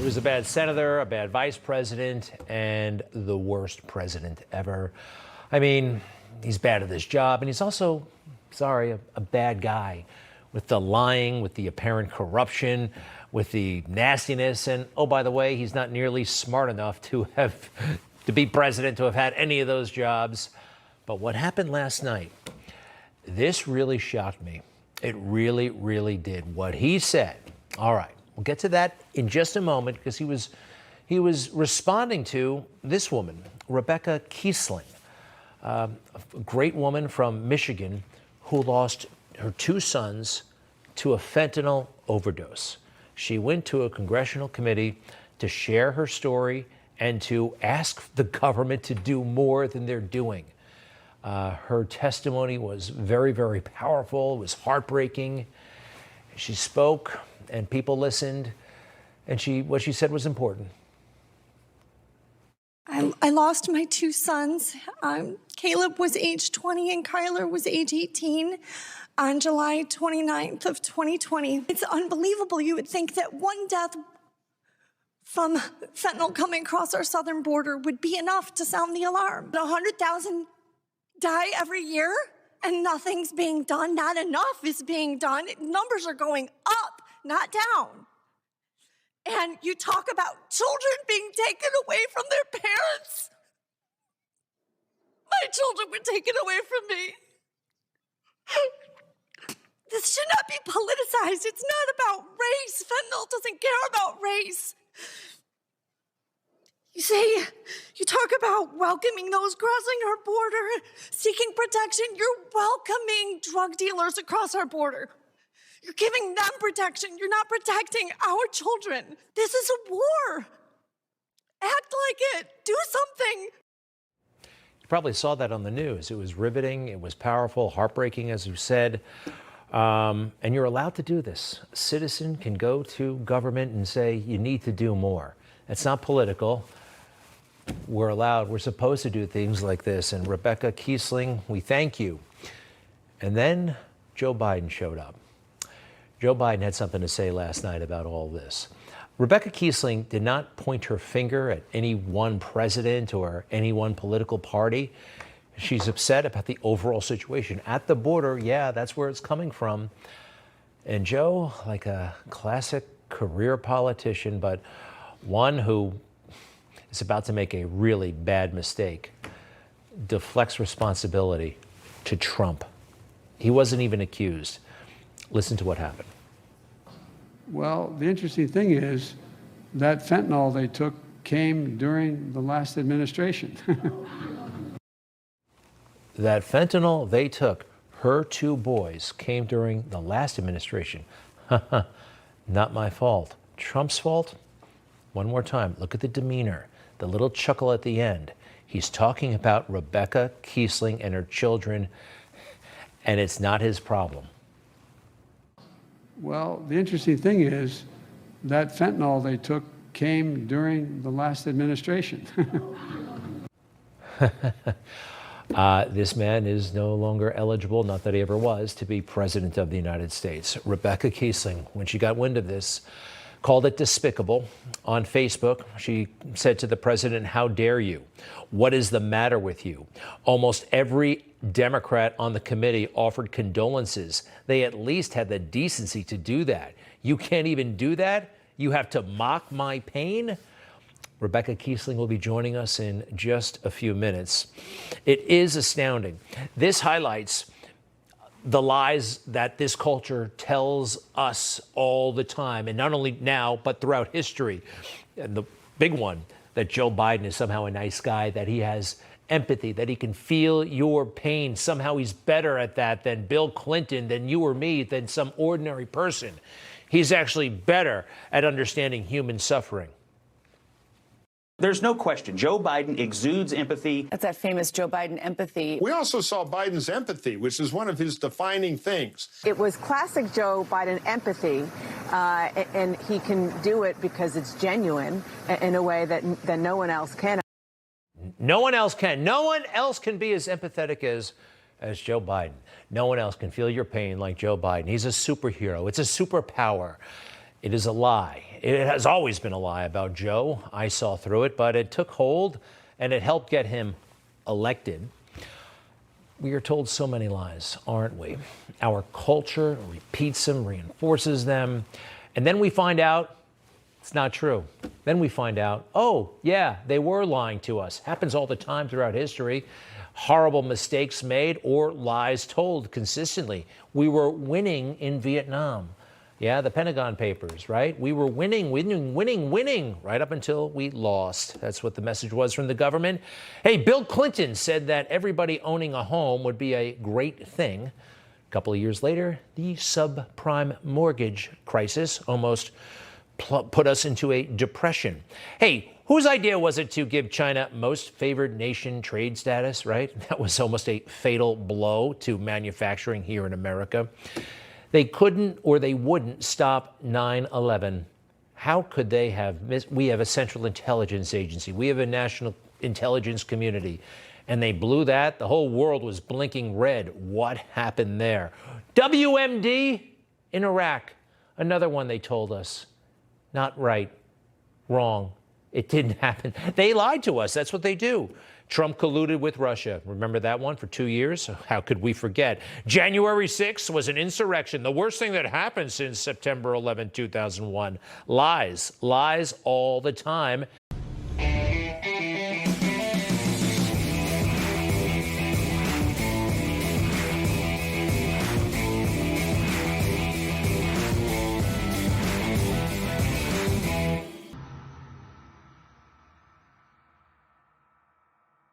He was a bad senator, a bad vice president, and the worst president ever. I mean, he's bad at his job, and he's also, sorry, a bad guy with the lying, with the apparent corruption, with the nastiness. And oh, by the way, he's not nearly smart enough to be president, to have had any of those jobs. But what happened last night, this really shocked me. It really, really did. What he said. All right, we'll get to that in just a moment, because he was responding to this woman, Rebecca Kiesling, a great woman from Michigan who lost her two sons to a fentanyl overdose. She went to a congressional committee to share her story and to ask the government to do more than they're doing. Her testimony was very, very powerful. It was heartbreaking. She spoke, and people listened, and what she said was important. I lost my two sons. Caleb was age 20 and Kyler was age 18 on July 29th of 2020. It's unbelievable. You would think that one death from fentanyl coming across our southern border would be enough to sound the alarm. 100,000 die every year and nothing's being done. Not enough is being done. Numbers are going up, not down. And you talk about children being taken away from their parents. My children were taken away from me. This should not be politicized. It's not about race. Fentanyl doesn't care about race. You talk about welcoming those crossing our border, seeking protection. You're welcoming drug dealers across our border. You're giving them protection. You're not protecting our children. This is a war. Act like it. Do something. You probably saw that on the news. It was riveting. It was powerful, heartbreaking, as you said. And you're allowed to do this. A citizen can go to government and say, you need to do more. It's not political. We're supposed to do things like this. And Rebecca Kiesling, we thank you. And then Joe Biden showed up. Joe Biden had something to say last night about all this. Rebecca Kiesling did not point her finger at any one president or any one political party. She's upset about the overall situation at the border. Yeah, that's where it's coming from. And Joe, like a classic career politician, but one who is about to make a really bad mistake, deflects responsibility to Trump. He wasn't even accused. Listen to what happened. Well, the interesting thing is that fentanyl they took came during the last administration. That fentanyl they took, her two boys, came during the last administration. Not my fault. Trump's fault? One more time, look at the demeanor, the little chuckle at the end. He's talking about Rebecca Kiesling and her children, and it's not his problem. Well, the interesting thing is that fentanyl they took came during the last administration. This man is no longer eligible, not that he ever was, to be president of the United States. Rebecca Kiesling, when she got wind of this, called it despicable. On Facebook, she said to the president, "How dare you? What is the matter with you?" Almost every Democrat on the committee offered condolences. They at least had the decency to do that. You can't even do that? You have to mock my pain? Rebecca Kiesling will be joining us in just a few minutes. It is astounding. This highlights the lies that this culture tells us all the time, and not only now, but throughout history. And the big one, that Joe Biden is somehow a nice guy, that he has empathy, that he can feel your pain. Somehow he's better at that than Bill Clinton, than you or me, than some ordinary person. He's actually better at understanding human suffering. There's no question. Joe Biden exudes empathy. That's that famous Joe Biden empathy. We also saw Biden's empathy, which is one of his defining things. It was classic Joe Biden empathy, and he can do it because it's genuine in a way that no one else can. No one else can. No one else can be as empathetic as Joe Biden. No one else can feel your pain like Joe Biden. He's a superhero. It's a superpower. It is a lie. It has always been a lie about Joe. I saw through it, but it took hold and it helped get him elected. We are told so many lies, aren't we? Our culture repeats them, reinforces them, and then we find out it's not true. Then we find out, oh, yeah, they were lying to us. Happens all the time throughout history. Horrible mistakes made or lies told consistently. We were winning in Vietnam. Yeah, the Pentagon Papers, right? We were winning right up until we lost. That's what the message was from the government. Hey, Bill Clinton said that everybody owning a home would be a great thing. A couple of years later, the subprime mortgage crisis almost put us into a depression. Hey, whose idea was it to give China most favored nation trade status, right? That was almost a fatal blow to manufacturing here in America. They couldn't or they wouldn't stop 9/11. How could they have we have a Central Intelligence Agency. We have a national intelligence community. And they blew that. The whole world was blinking red. What happened there? WMD in Iraq. Another one they told us. Not right. Wrong. It didn't happen. They lied to us. That's what they do. Trump colluded with Russia. Remember that one for 2 years? How could we forget? January 6th was an insurrection. The worst thing that happened since September 11, 2001. Lies. Lies all the time.